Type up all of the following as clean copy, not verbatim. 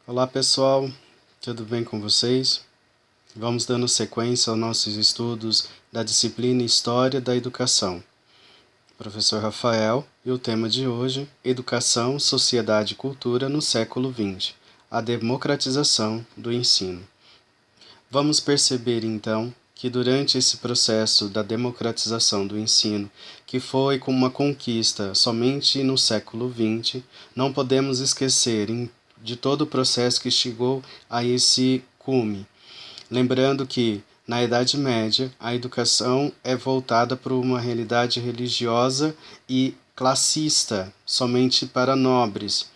Olá pessoal, tudo bem com vocês? Vamos dando sequência aos nossos estudos da disciplina História da Educação. Professor Rafael, e o tema de hoje, Educação, Sociedade e Cultura no século XX, a democratização do ensino. Vamos perceber então que durante esse processo da democratização do ensino, que foi com uma conquista somente no século XX, não podemos esquecer de todo o processo que chegou a esse cume. Lembrando que, na Idade Média, a educação é voltada para uma realidade religiosa e classista, somente para nobres.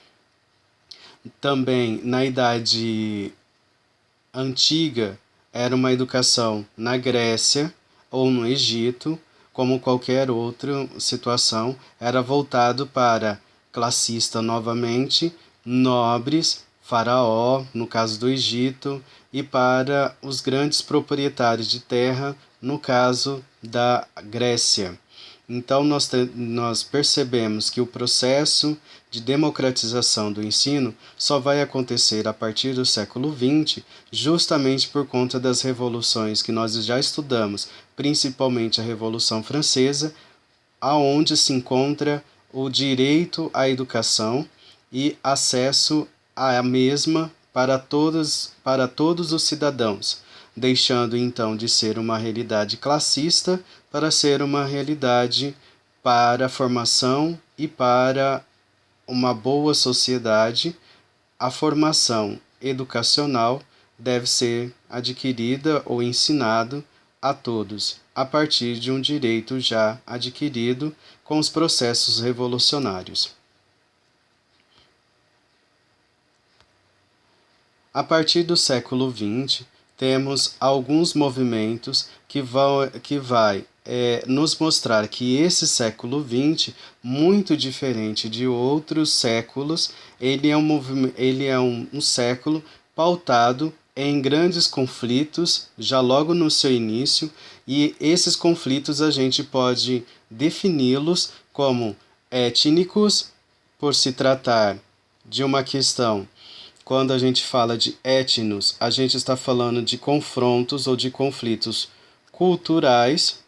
Também, na Idade Antiga, era uma educação na Grécia ou no Egito, como qualquer outra situação, era voltado para classista novamente, nobres, faraó, no caso do Egito, e para os grandes proprietários de terra, no caso da Grécia. Então, nós percebemos que o processo de democratização do ensino só vai acontecer a partir do século XX, justamente por conta das revoluções que nós já estudamos, principalmente a Revolução Francesa, aonde se encontra o direito à educação e acesso à mesma para todos os cidadãos, deixando então de ser uma realidade classista para ser uma realidade para a formação e para uma boa sociedade. A formação educacional deve ser adquirida ou ensinado a todos, a partir de um direito já adquirido com os processos revolucionários. A partir do século XX, temos alguns movimentos que vai nos mostrar que esse século XX, muito diferente de outros séculos, ele é um século pautado em grandes conflitos, já logo no seu início, e esses conflitos a gente pode defini-los como étnicos, por se tratar de uma questão. Quando a gente fala de etnos, a gente está falando de confrontos ou de conflitos culturais,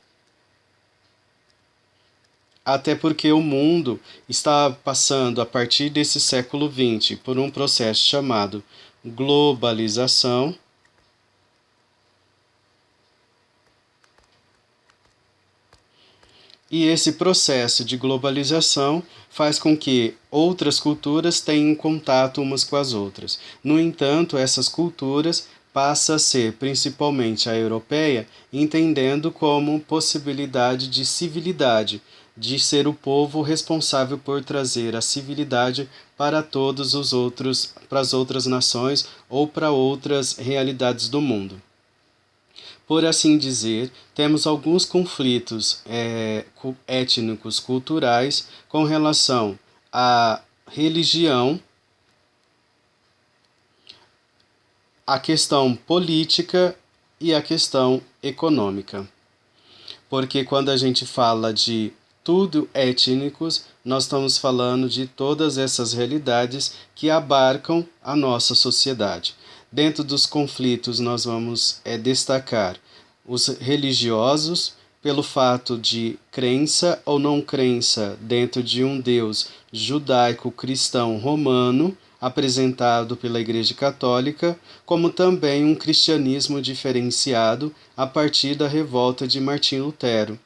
até porque o mundo está passando, a partir desse século XX, por um processo chamado globalização. E esse processo de globalização faz com que outras culturas tenham contato umas com as outras. No entanto, essas culturas passam a ser principalmente a europeia, entendendo como possibilidade de civilidade, de ser o povo responsável por trazer a civilidade para todos os outros, para as outras nações ou para outras realidades do mundo. Por assim dizer, temos alguns conflitos étnicos culturais com relação à religião, à questão política e à questão econômica. Porque quando a gente fala de tudo étnicos, nós estamos falando de todas essas realidades que abarcam a nossa sociedade. Dentro dos conflitos, nós vamos destacar os religiosos, pelo fato de crença ou não crença dentro de um Deus judaico-cristão romano, apresentado pela Igreja Católica, como também um cristianismo diferenciado a partir da revolta de Martim Lutero.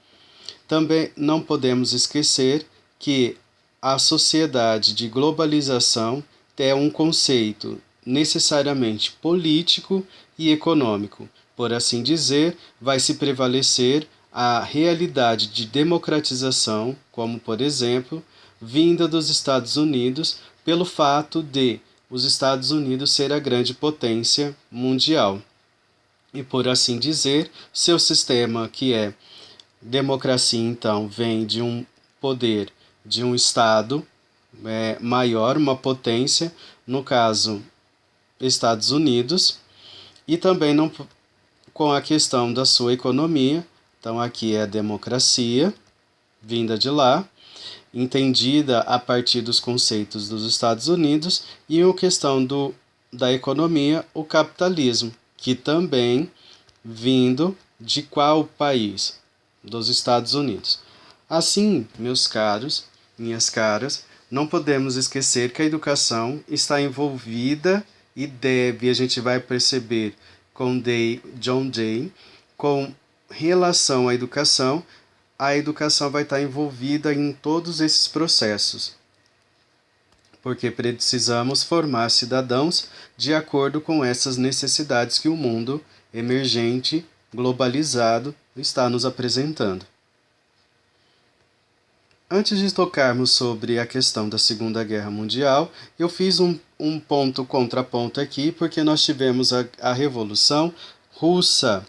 Também não podemos esquecer que a sociedade de globalização é um conceito necessariamente político e econômico. Por assim dizer, vai se prevalecer a realidade de democratização, como por exemplo, vinda dos Estados Unidos, pelo fato de os Estados Unidos ser a grande potência mundial. E por assim dizer, seu sistema, que é democracia, então, vem de um poder de um Estado maior, uma potência, no caso, Estados Unidos, e também não, com a questão da sua economia. Então, aqui é a democracia, vinda de lá, entendida a partir dos conceitos dos Estados Unidos, e a questão do da economia, o capitalismo, que também vindo de qual país? Dos Estados Unidos. Assim, meus caros, minhas caras, não podemos esquecer que a educação está envolvida e deve, a gente vai perceber com John Day, com relação à educação, a educação vai estar envolvida em todos esses processos, porque precisamos formar cidadãos de acordo com essas necessidades que o mundo emergente, globalizado, está nos apresentando. Antes de tocarmos sobre a questão da Segunda Guerra Mundial, eu fiz um contraponto aqui, porque nós tivemos a Revolução Russa,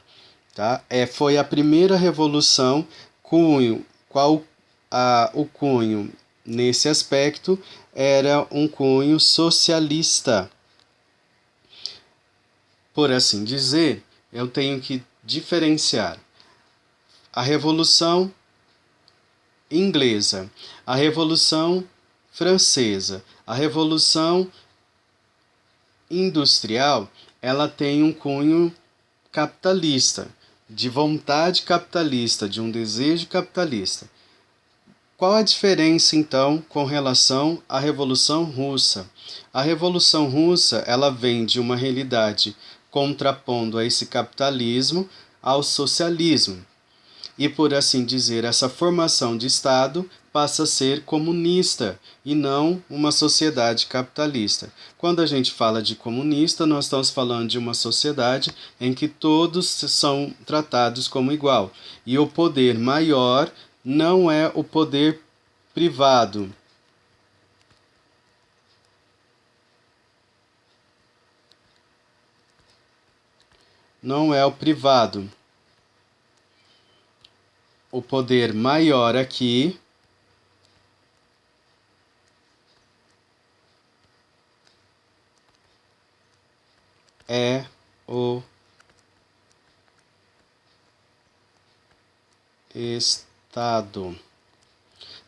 tá? Foi a primeira revolução, o cunho nesse aspecto era um cunho socialista. Por assim dizer, eu tenho que diferenciar a Revolução Inglesa, a Revolução Francesa, a Revolução Industrial, ela tem um cunho capitalista, de vontade capitalista, de um desejo capitalista. Qual a diferença, então, com relação à Revolução Russa? A Revolução Russa, ela vem de uma realidade contrapondo a esse capitalismo ao socialismo. E, por assim dizer, essa formação de Estado passa a ser comunista e não uma sociedade capitalista. Quando a gente fala de comunista, nós estamos falando de uma sociedade em que todos são tratados como igual. E o poder maior não é o poder privado. Não é o privado. O poder maior aqui é o Estado,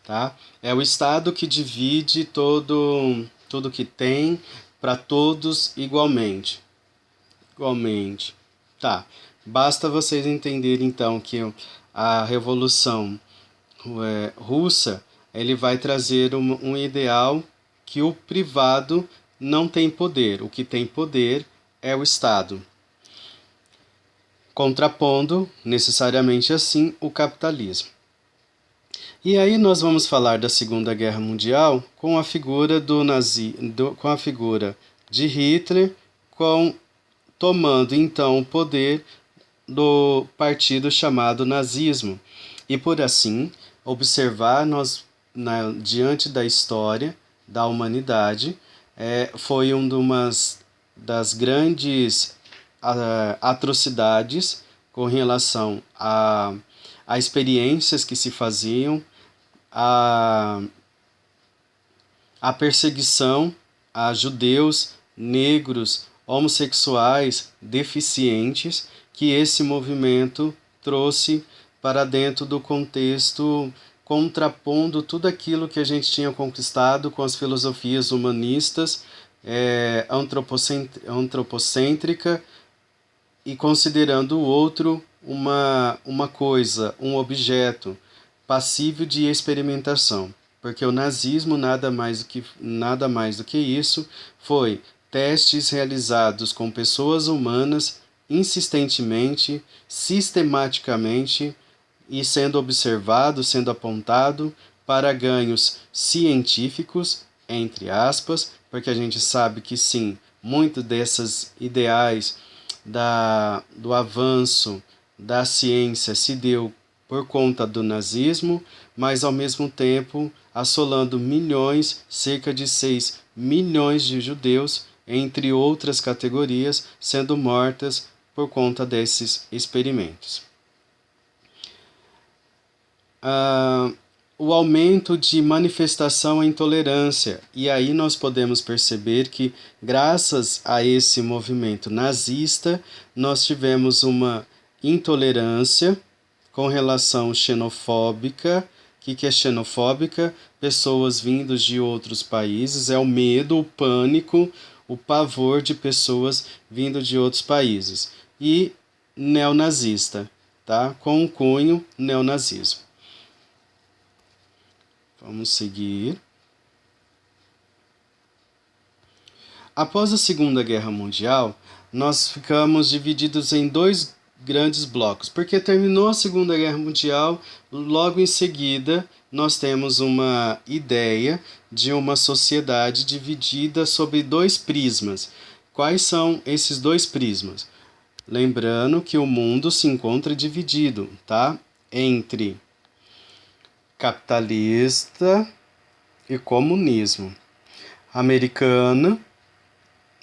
tá? É o Estado que divide tudo que tem para todos igualmente. Igualmente. Tá. Basta vocês entenderem então que a Revolução Russa, ele vai trazer um ideal que o privado não tem poder. O que tem poder é o Estado, contrapondo necessariamente assim o capitalismo. E aí nós vamos falar da Segunda Guerra Mundial com a figura com a figura de Hitler, tomando então o poder do partido chamado nazismo. E por assim observar, diante da história da humanidade, foi uma das grandes atrocidades com relação a experiências que se faziam, a perseguição a judeus, negros, homossexuais, deficientes, que esse movimento trouxe para dentro do contexto, contrapondo tudo aquilo que a gente tinha conquistado com as filosofias humanistas, antropocêntrica, e considerando o outro uma coisa, um objeto, passível de experimentação. Porque o nazismo nada mais do que isso foi testes realizados com pessoas humanas insistentemente, sistematicamente e sendo observado, sendo apontado para ganhos científicos, entre aspas, porque a gente sabe que sim, muito desses ideais do avanço da ciência se deu por conta do nazismo, mas ao mesmo tempo assolando milhões, cerca de 6 milhões de judeus, entre outras categorias, sendo mortas por conta desses experimentos. O aumento de manifestação à intolerância. E aí nós podemos perceber que, graças a esse movimento nazista, nós tivemos uma intolerância com relação xenofóbica. O que é xenofóbica? Pessoas vindas de outros países, é o medo, o o pavor de pessoas vindo de outros países. E neonazista, tá? Com um cunho neonazismo. Vamos seguir. Após a Segunda Guerra Mundial, nós ficamos divididos em dois grandes blocos, porque terminou a Segunda Guerra Mundial, logo em seguida nós temos uma ideia de uma sociedade dividida sobre dois prismas. Quais são esses dois prismas? Lembrando que o mundo se encontra dividido, tá? Entre capitalista e comunismo, americano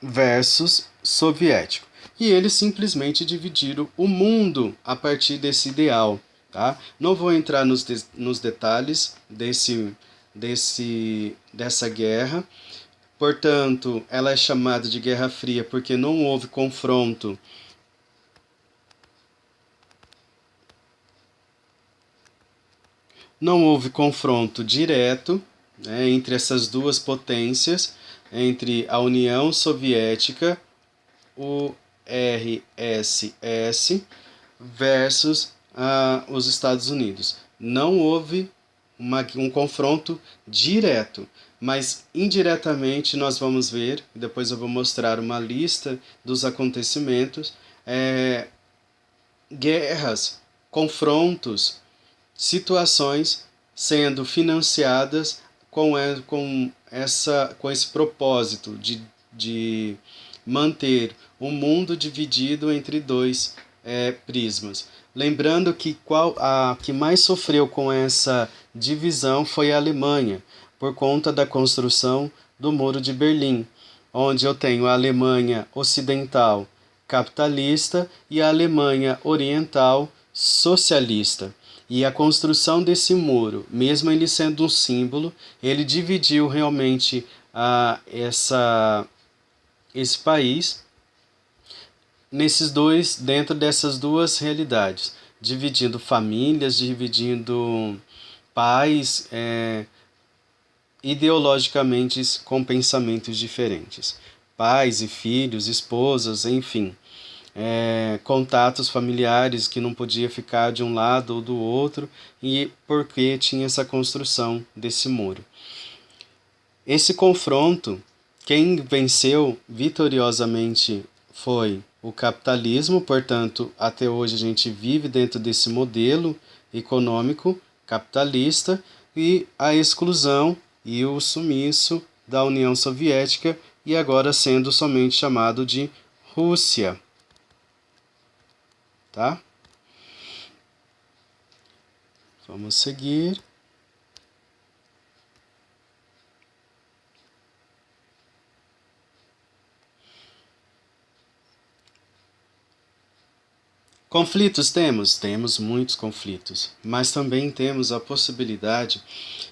versus soviético. E eles simplesmente dividiram o mundo a partir desse ideal. Tá? Não vou entrar nos detalhes dessa guerra. Portanto, ela é chamada de Guerra Fria porque não houve confronto direto, né, entre essas duas potências, entre a União Soviética, o RSS, versus os Estados Unidos. Não houve um confronto direto, mas indiretamente nós vamos ver, depois eu vou mostrar uma lista dos acontecimentos, guerras, confrontos, situações sendo financiadas com esse propósito de manter o mundo dividido entre dois prismas. Lembrando que a que mais sofreu com essa divisão foi a Alemanha, por conta da construção do Muro de Berlim, onde eu tenho a Alemanha Ocidental capitalista e a Alemanha Oriental socialista. E a construção desse muro, mesmo ele sendo um símbolo, ele dividiu realmente esse país dentro dessas duas realidades, dividindo famílias, dividindo pais, ideologicamente com pensamentos diferentes. Pais e filhos, esposas, enfim. Contatos familiares que não podia ficar de um lado ou do outro, e porque tinha essa construção desse muro. Esse confronto, quem venceu vitoriosamente foi o capitalismo, portanto, até hoje a gente vive dentro desse modelo econômico capitalista, e a exclusão e o sumiço da União Soviética, e agora sendo somente chamado de Rússia. Tá? Vamos seguir. Conflitos temos? Temos muitos conflitos, mas também temos a possibilidade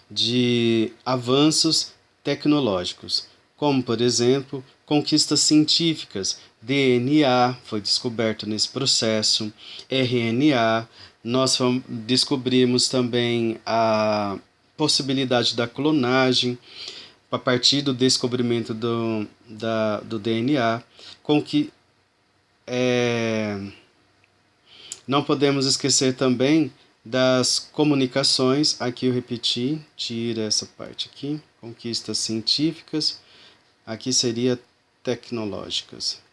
de avanços tecnológicos, como, por exemplo, conquistas científicas. DNA foi descoberto nesse processo, RNA, nós descobrimos também a possibilidade da clonagem a partir do descobrimento do DNA, com que não podemos esquecer também das comunicações. Aqui eu repeti, tira essa parte aqui, conquistas científicas, aqui seria tecnológicas.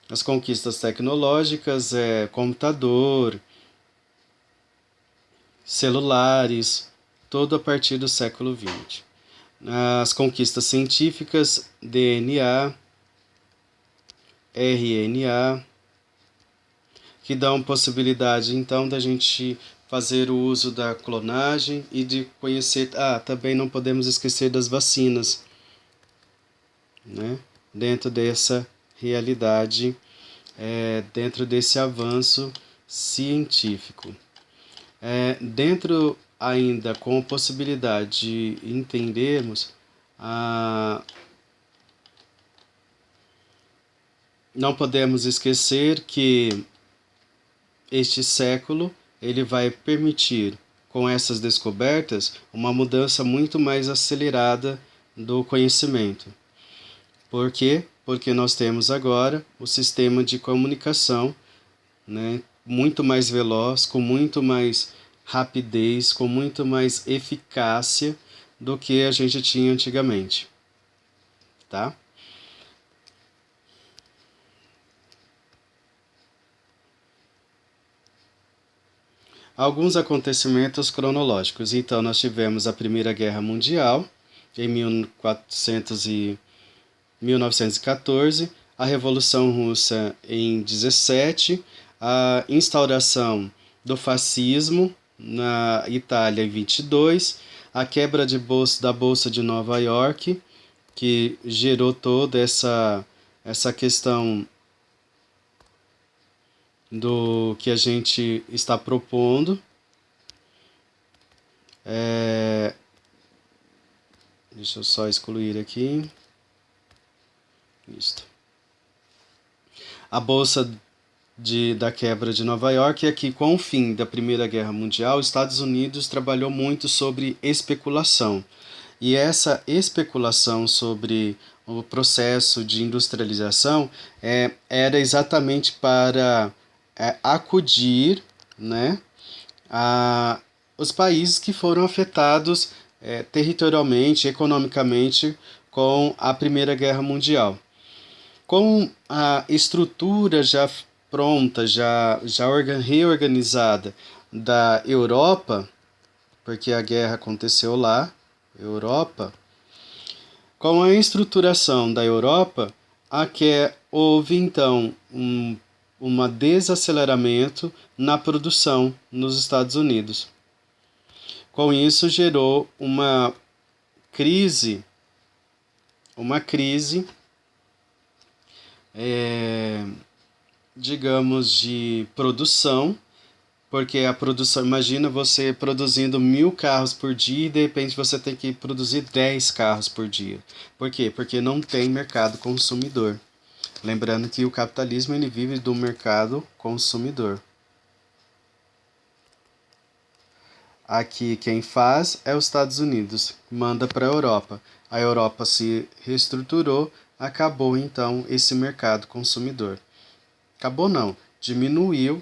As conquistas tecnológicas computador, celulares, todo a partir do século XX. As conquistas científicas, DNA, RNA, que dão possibilidade então da gente fazer o uso da clonagem e de conhecer. Também não podemos esquecer das vacinas, né? Dentro dessa realidade, dentro desse avanço científico. Dentro ainda com a possibilidade de entendermos não podemos esquecer que este século ele vai permitir com essas descobertas, uma mudança muito mais acelerada do conhecimento. Por quê? Porque nós temos agora o sistema de comunicação, né, muito mais veloz, com muito mais rapidez, com muito mais eficácia do que a gente tinha antigamente, tá? Alguns acontecimentos cronológicos. Então, nós tivemos a Primeira Guerra Mundial, em 1914, a Revolução Russa em 17, a instauração do fascismo na Itália em 22, a quebra da Bolsa de Nova York, que gerou toda essa questão do que a gente está propondo. Deixa eu só excluir aqui. Isto. A Bolsa da quebra de Nova York é que, com o fim da Primeira Guerra Mundial, os Estados Unidos trabalhou muito sobre especulação. E essa especulação sobre o processo de industrialização era exatamente para acudir, né, os países que foram afetados territorialmente, economicamente, com a Primeira Guerra Mundial. Com a estrutura já pronta, reorganizada da Europa, porque a guerra aconteceu lá, Europa, com a estruturação da Europa, houve então um desaceleramento na produção nos Estados Unidos. Com isso gerou uma crise digamos, de produção, porque a produção, imagina você produzindo 1.000 carros por dia e de repente você tem que produzir 10 carros por dia. Por quê? Porque não tem mercado consumidor. Lembrando que o capitalismo ele vive do mercado consumidor. Aqui quem faz é os Estados Unidos, manda para a Europa. A Europa se reestruturou, acabou então esse mercado consumidor. Acabou não, diminuiu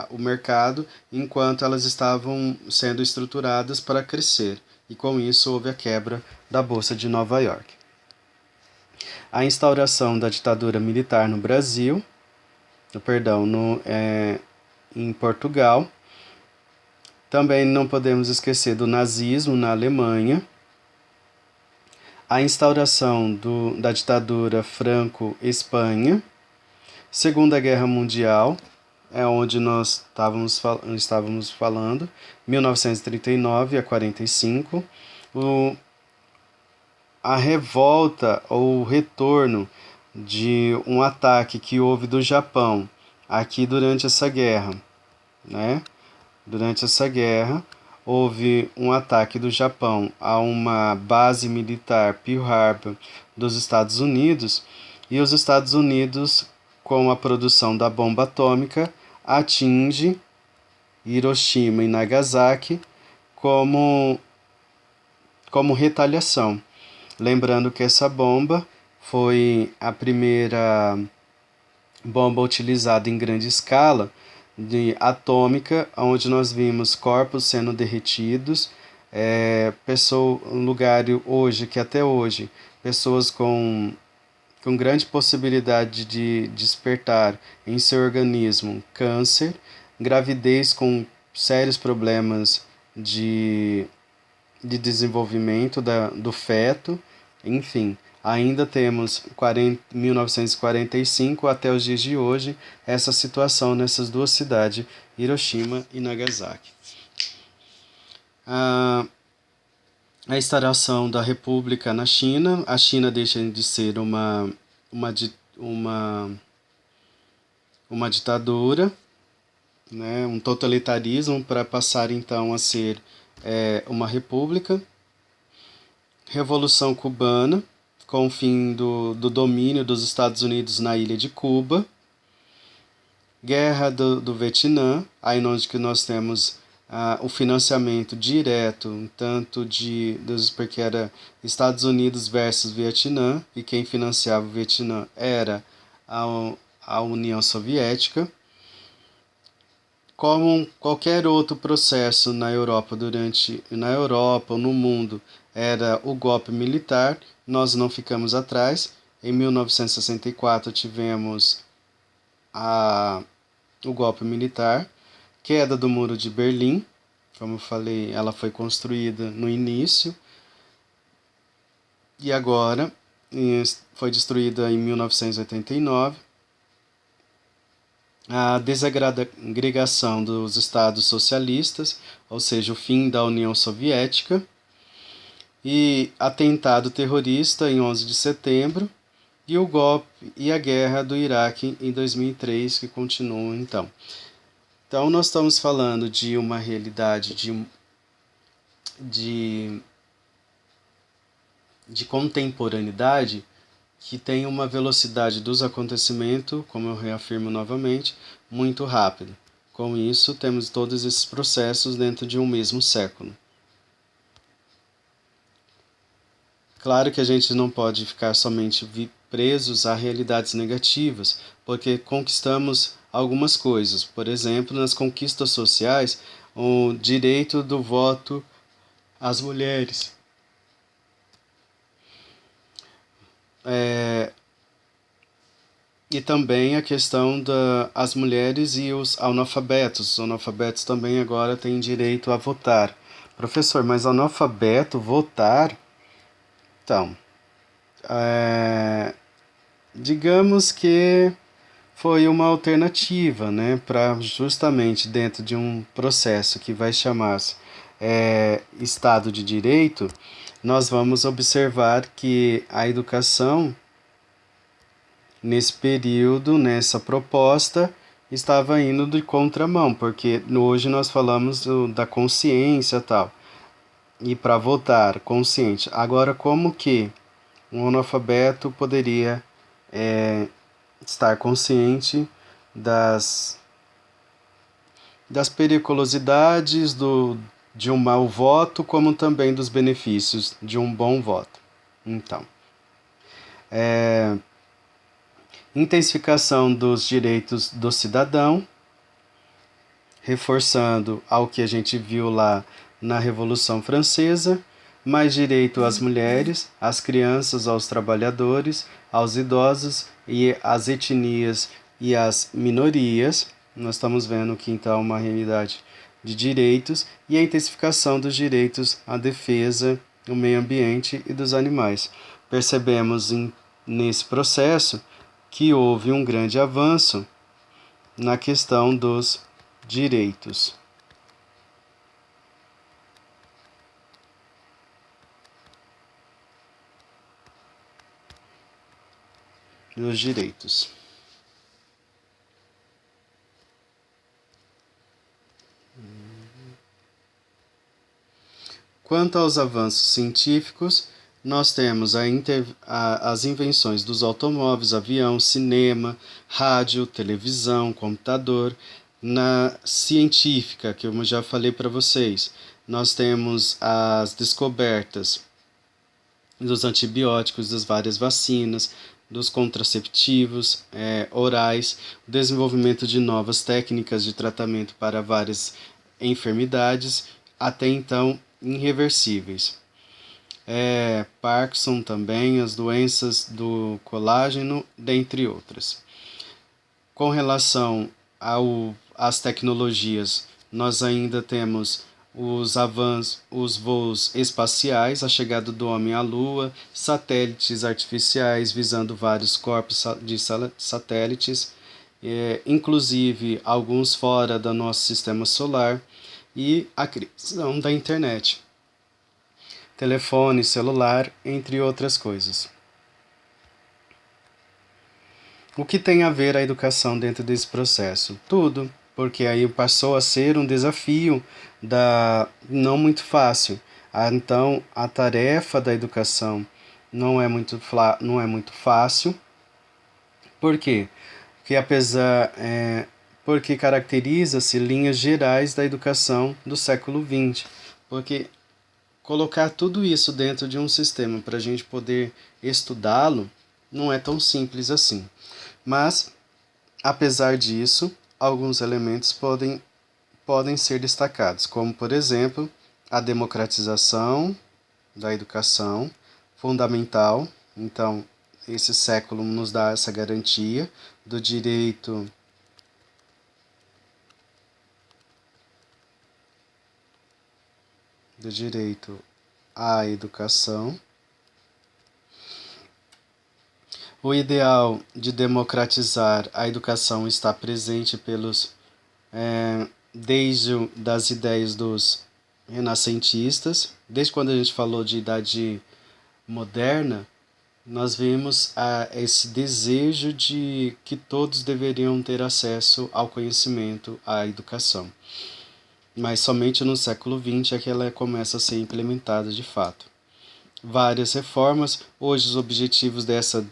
o mercado enquanto elas estavam sendo estruturadas para crescer. E com isso houve a quebra da Bolsa de Nova York. A instauração da ditadura militar no Brasil, em Portugal. Também não podemos esquecer do nazismo na Alemanha. A instauração da ditadura Franco-Espanha. Segunda Guerra Mundial, é onde nós estávamos falando, 1939 a 45, a revolta ou o retorno de um ataque que houve do Japão aqui durante essa guerra, né? Durante essa guerra, houve um ataque do Japão a uma base militar Pearl Harbor dos Estados Unidos, e os Estados Unidos, com a produção da bomba atômica, atinge Hiroshima e Nagasaki como retaliação. Lembrando que essa bomba foi a primeira bomba utilizada em grande escala atômica, onde nós vimos corpos sendo derretidos, um lugar hoje, que até hoje, pessoas com grande possibilidade de despertar em seu organismo câncer, gravidez com sérios problemas de desenvolvimento do feto, enfim. Ainda temos 1945 até os dias de hoje essa situação nessas duas cidades, Hiroshima e Nagasaki. A instauração da República na China, a China deixa de ser uma ditadura, né, um totalitarismo, para passar então a ser uma república. Revolução Cubana, com o fim do domínio dos Estados Unidos na ilha de Cuba. Guerra do Vietnã, aí onde que nós temos o financiamento direto, tanto porque era Estados Unidos versus Vietnã, e quem financiava o Vietnã era a União Soviética, como qualquer outro processo na Europa ou no mundo, era o golpe militar. Nós não ficamos atrás. Em 1964 tivemos o golpe militar, queda do Muro de Berlim. Como eu falei, ela foi construída no início e agora foi destruída em 1989. A desagregação dos estados socialistas, ou seja, o fim da União Soviética, e atentado terrorista em 11 de setembro, e o golpe e a guerra do Iraque em 2003, que continuam então. Então nós estamos falando de uma realidade de, de contemporaneidade que tem uma velocidade dos acontecimentos, como eu reafirmo novamente, muito rápida. Com isso, temos todos esses processos dentro de um mesmo século. Claro que a gente não pode ficar somente presos a realidades negativas, porque conquistamos algumas coisas. Por exemplo, nas conquistas sociais, o direito do voto às mulheres. E também a questão das mulheres e os analfabetos. Os analfabetos também agora têm direito a votar. Professor, mas analfabeto votar? Então, digamos que foi uma alternativa, né, para justamente dentro de um processo que vai chamar-se Estado de Direito, nós vamos observar que a educação nesse período, nessa proposta, estava indo de contramão, porque hoje nós falamos da consciência e tal, e para votar consciente. Agora, como que um analfabeto poderia estar consciente das, das periculosidades de um mau voto, como também dos benefícios de um bom voto? Então, intensificação dos direitos do cidadão, reforçando ao que a gente viu lá na Revolução Francesa, mais direito às mulheres, às crianças, aos trabalhadores, aos idosos e às etnias e às minorias. Nós estamos vendo que então uma realidade de direitos e a intensificação dos direitos à defesa do meio ambiente e dos animais. Percebemos nesse processo que houve um grande avanço na questão dos direitos. Dos direitos. Quanto aos avanços científicos, nós temos as invenções dos automóveis, avião, cinema, rádio, televisão, computador. Na científica, que eu já falei para vocês, nós temos as descobertas dos antibióticos, das várias vacinas, dos contraceptivos orais, o desenvolvimento de novas técnicas de tratamento para várias enfermidades, até então irreversíveis. Parkinson também, as doenças do colágeno, dentre outras. Com relação às tecnologias, nós ainda temos os avanços, os voos espaciais, a chegada do homem à Lua, satélites artificiais visando vários corpos de satélites, inclusive alguns fora do nosso sistema solar, e a criação da internet, telefone, celular, entre outras coisas. O que tem a ver a educação dentro desse processo? Tudo, porque aí passou a ser um desafio não muito fácil. Então, a tarefa da educação não é muito fácil. Por quê? Porque apesar porque caracteriza-se linhas gerais da educação do século XX, porque colocar tudo isso dentro de um sistema para a gente poder estudá-lo não é tão simples assim. Mas, apesar disso, alguns elementos podem ser destacados, como, por exemplo, a democratização da educação, fundamental. Então, esse século nos dá essa garantia do direito à educação. O ideal de democratizar a educação está presente desde das ideias dos renascentistas. Desde quando a gente falou de idade moderna, nós vimos esse desejo de que todos deveriam ter acesso ao conhecimento, à educação. Mas somente no século XX é que ela começa a ser implementada de fato. Várias reformas, hoje os objetivos dessa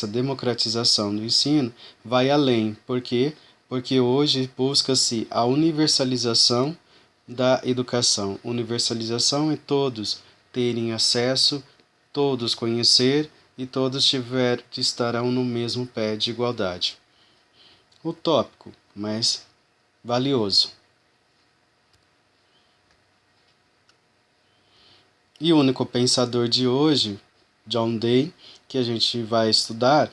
democratização do ensino vai além. Por quê? Porque hoje busca-se a universalização da educação. Universalização é todos terem acesso, todos conhecer e todos estarão no mesmo pé de igualdade. Utópico, mas valioso. E o único pensador de hoje, John Dee, que a gente vai estudar,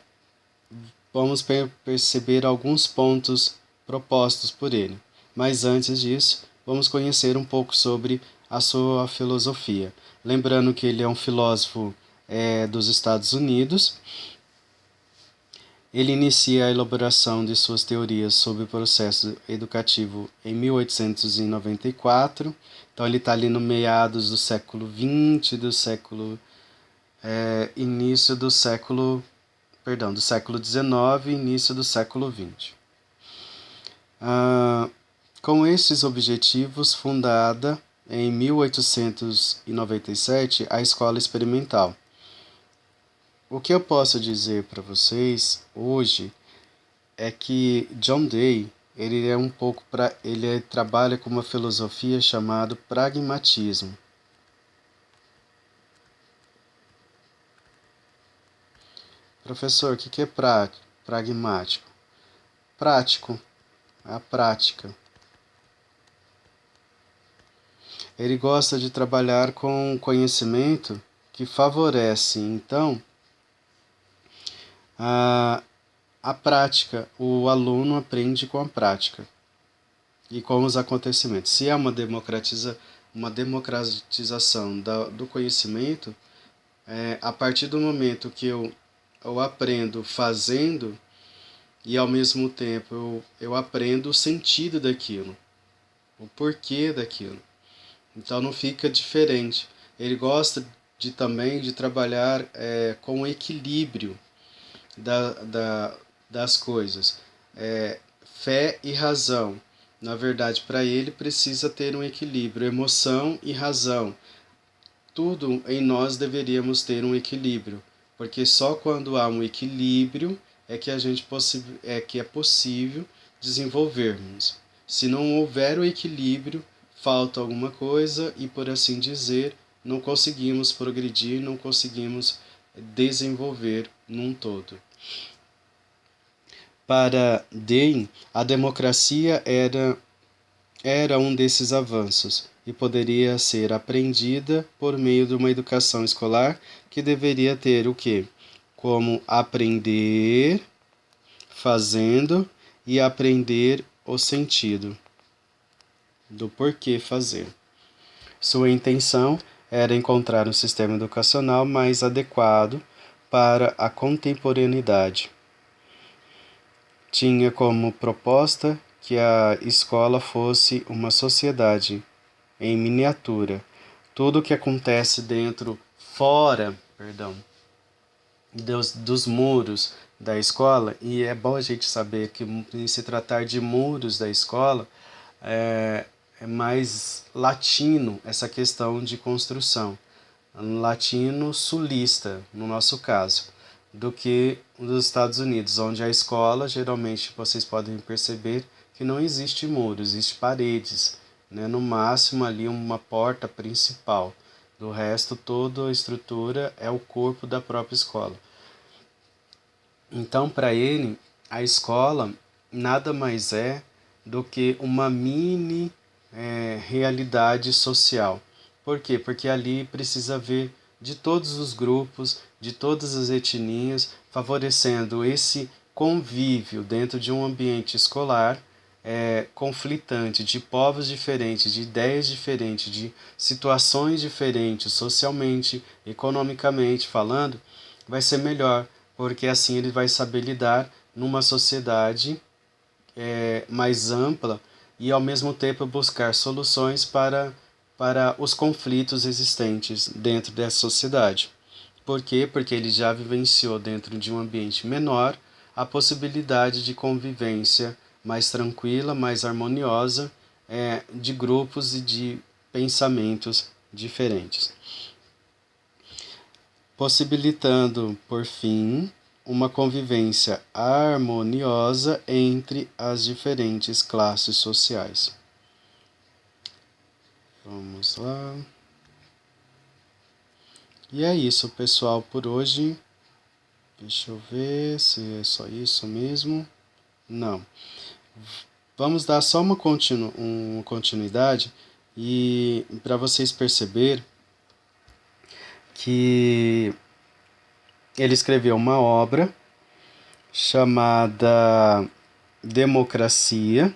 vamos perceber alguns pontos propostos por ele. Mas antes disso, vamos conhecer um pouco sobre a sua filosofia. Lembrando que ele é um filósofo dos Estados Unidos. Ele inicia a elaboração de suas teorias sobre o processo educativo em 1894. Então ele está ali no meados do século XX, início do século XIX, início do século XX. Com esses objetivos, fundada em 1897 a Escola Experimental. O que eu posso dizer para vocês hoje é que John Dee, ele trabalha com uma filosofia chamada pragmatismo. Professor, o que é pragmático? Prático, a prática. Ele gosta de trabalhar com conhecimento que favorece, então, a prática. O aluno aprende com a prática e com os acontecimentos. Se há uma democratização do conhecimento, a partir do momento que eu aprendo fazendo e ao mesmo tempo eu aprendo o sentido daquilo, o porquê daquilo. Então não fica diferente. Ele gosta também de trabalhar com o equilíbrio das coisas. Fé e razão. Na verdade, para ele precisa ter um equilíbrio, emoção e razão. Tudo em nós deveríamos ter um equilíbrio, porque só quando há um equilíbrio é que é possível desenvolvermos. Se não houver o equilíbrio, falta alguma coisa e, por assim dizer, não conseguimos progredir, não conseguimos desenvolver num todo. Para Dee, a democracia era um desses avanços e poderia ser aprendida por meio de uma educação escolar que deveria ter o quê? Como aprender fazendo e aprender o sentido do porquê fazer. Sua intenção era encontrar um sistema educacional mais adequado para a contemporaneidade. Tinha como proposta que a escola fosse uma sociedade em miniatura. Tudo o que acontece fora dos muros da escola, e é bom a gente saber que em se tratar de muros da escola, é mais latino essa questão de construção, latino sulista, no nosso caso, do que nos Estados Unidos, onde a escola, geralmente, vocês podem perceber que não existe muro, existe paredes, né? No máximo ali uma porta principal. Do resto, toda a estrutura é o corpo da própria escola. Então, para ele, a escola nada mais é do que uma mini realidade social. Por quê? Porque ali precisa haver de todos os grupos, de todas as etnias, favorecendo esse convívio dentro de um ambiente escolar conflitante, de povos diferentes, de ideias diferentes, de situações diferentes, socialmente, economicamente falando, vai ser melhor, porque assim ele vai saber lidar numa sociedade mais ampla e ao mesmo tempo buscar soluções para os conflitos existentes dentro dessa sociedade. Por quê? Porque ele já vivenciou dentro de um ambiente menor a possibilidade de convivência mais tranquila, mais harmoniosa, de grupos e de pensamentos diferentes, possibilitando, por fim, uma convivência harmoniosa entre as diferentes classes sociais. Vamos lá. E é isso, pessoal, por hoje. Deixa eu ver se é só isso mesmo. Não. Vamos dar só uma continuidade e para vocês perceberem que ele escreveu uma obra chamada Democracia,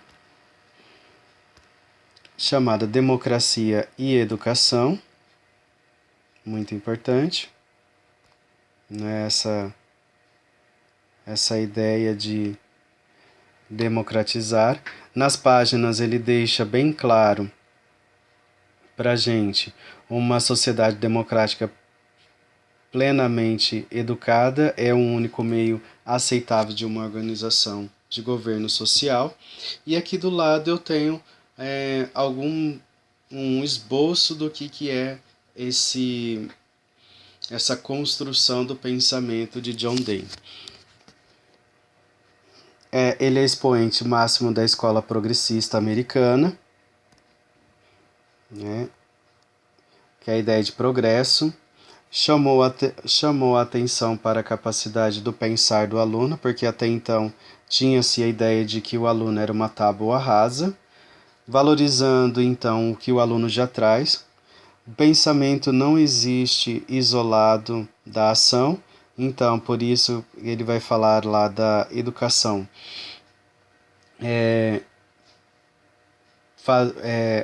e Educação, muito importante, né? Essa ideia de democratizar. Nas páginas ele deixa bem claro para a gente uma sociedade democrática plenamente educada é um único meio aceitável de uma organização de governo social. E aqui do lado eu tenho um esboço do que é essa construção do pensamento de John Dewey. Ele é expoente máximo da escola progressista americana, né, que é a ideia de progresso. Chamou a atenção para a capacidade do pensar do aluno, porque até então tinha-se a ideia de que o aluno era uma tábua rasa, valorizando então o que o aluno já traz. O pensamento não existe isolado da ação, então por isso ele vai falar lá da educação.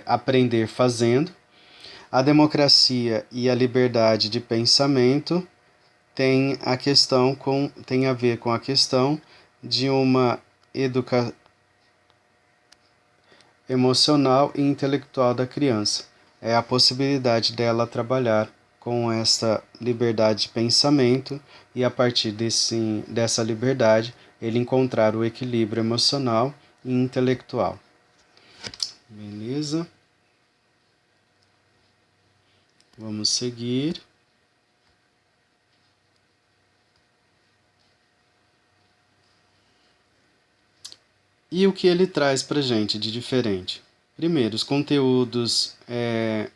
Aprender fazendo. A democracia e a liberdade de pensamento tem a ver com a questão de uma educação emocional e intelectual da criança. É a possibilidade dela trabalhar com essa liberdade de pensamento e a partir dessa liberdade ele encontrar o equilíbrio emocional e intelectual. Beleza? Vamos seguir. E o que ele traz para a gente de diferente? Primeiro, os conteúdos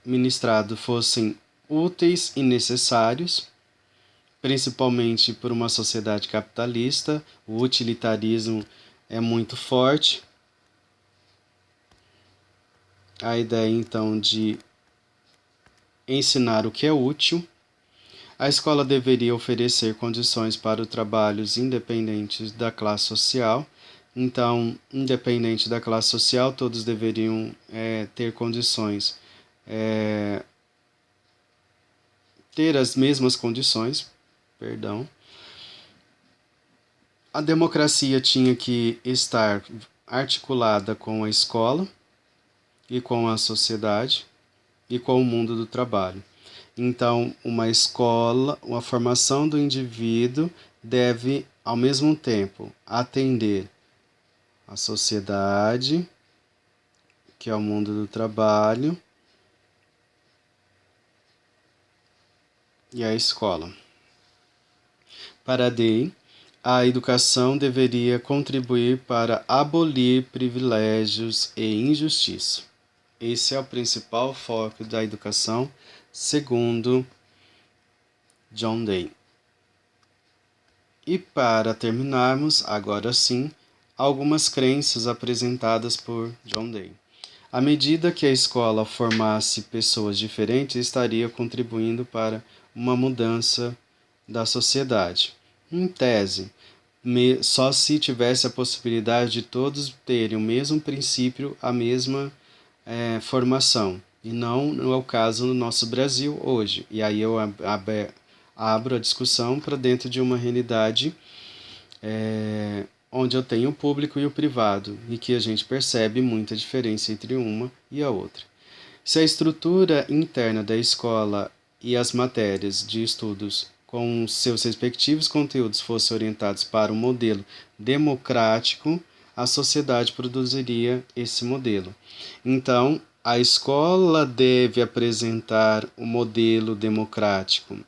ministrados fossem úteis e necessários, principalmente por uma sociedade capitalista. O utilitarismo é muito forte. A ideia, então, de ensinar o que é útil. A escola deveria oferecer condições para os trabalhos independentes da classe social. Então, independente da classe social, todos deveriam ter condições, ter as mesmas condições, perdão. A democracia tinha que estar articulada com a escola e com a sociedade e com o mundo do trabalho. Então, uma escola, uma formação do indivíduo deve, ao mesmo tempo, atender a sociedade, que é o mundo do trabalho, e a escola. Para Dewey, a educação deveria contribuir para abolir privilégios e injustiça. Esse é o principal foco da educação, segundo John Day. E para terminarmos, agora sim, algumas crenças apresentadas por John Day. À medida que a escola formasse pessoas diferentes, estaria contribuindo para uma mudança da sociedade. Em tese, só se tivesse a possibilidade de todos terem o mesmo princípio, a mesma formação. E não é o caso no nosso Brasil hoje. E aí eu abro a discussão para dentro de uma realidade onde eu tenho o público e o privado, e que a gente percebe muita diferença entre uma e a outra. Se a estrutura interna da escola e as matérias de estudos com seus respectivos conteúdos fossem orientados para um modelo democrático, a sociedade produziria esse modelo. Então, a escola deve apresentar o modelo democrático.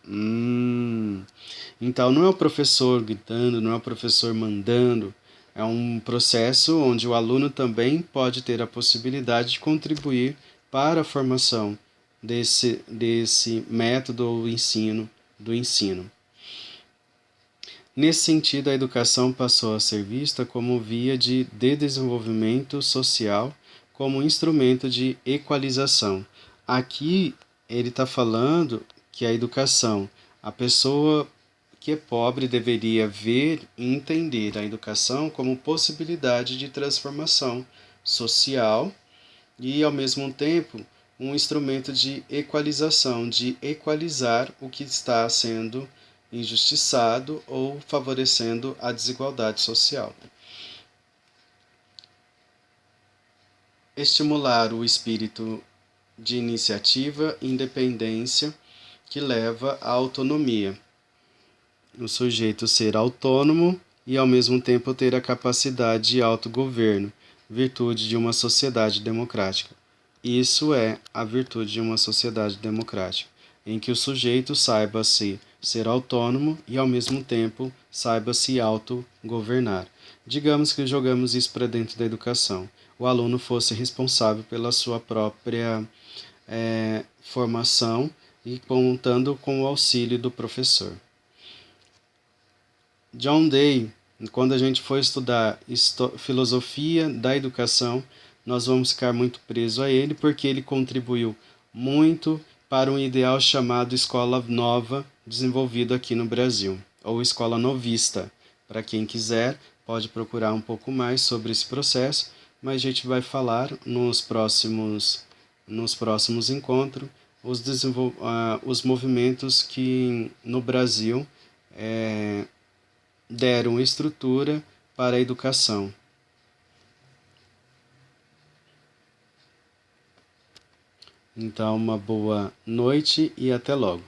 Então, não é o professor gritando, não é o professor mandando. É um processo onde o aluno também pode ter a possibilidade de contribuir para a formação desse método ou do ensino. Nesse sentido, a educação passou a ser vista como via de desenvolvimento social, como instrumento de equalização. Aqui ele está falando que a educação, a pessoa que é pobre deveria ver e entender a educação como possibilidade de transformação social e, ao mesmo tempo, um instrumento de equalização, de equalizar o que está sendo injustiçado ou favorecendo a desigualdade social. Estimular o espírito de iniciativa e independência que leva à autonomia. O sujeito ser autônomo e, ao mesmo tempo, ter a capacidade de autogoverno, virtude de uma sociedade democrática. Isso é a virtude de uma sociedade democrática, em que o sujeito saiba ser autônomo e, ao mesmo tempo, saiba se autogovernar. Digamos que jogamos isso para dentro da educação. O aluno fosse responsável pela sua própria formação e contando com o auxílio do professor. John Day, quando a gente for estudar filosofia da educação, nós vamos ficar muito preso a ele, porque ele contribuiu muito para um ideal chamado escola nova, desenvolvido aqui no Brasil, ou escola novista. Para quem quiser, pode procurar um pouco mais sobre esse processo, mas a gente vai falar nos próximos encontros os movimentos que no Brasil deram estrutura para a educação. Então, uma boa noite e até logo.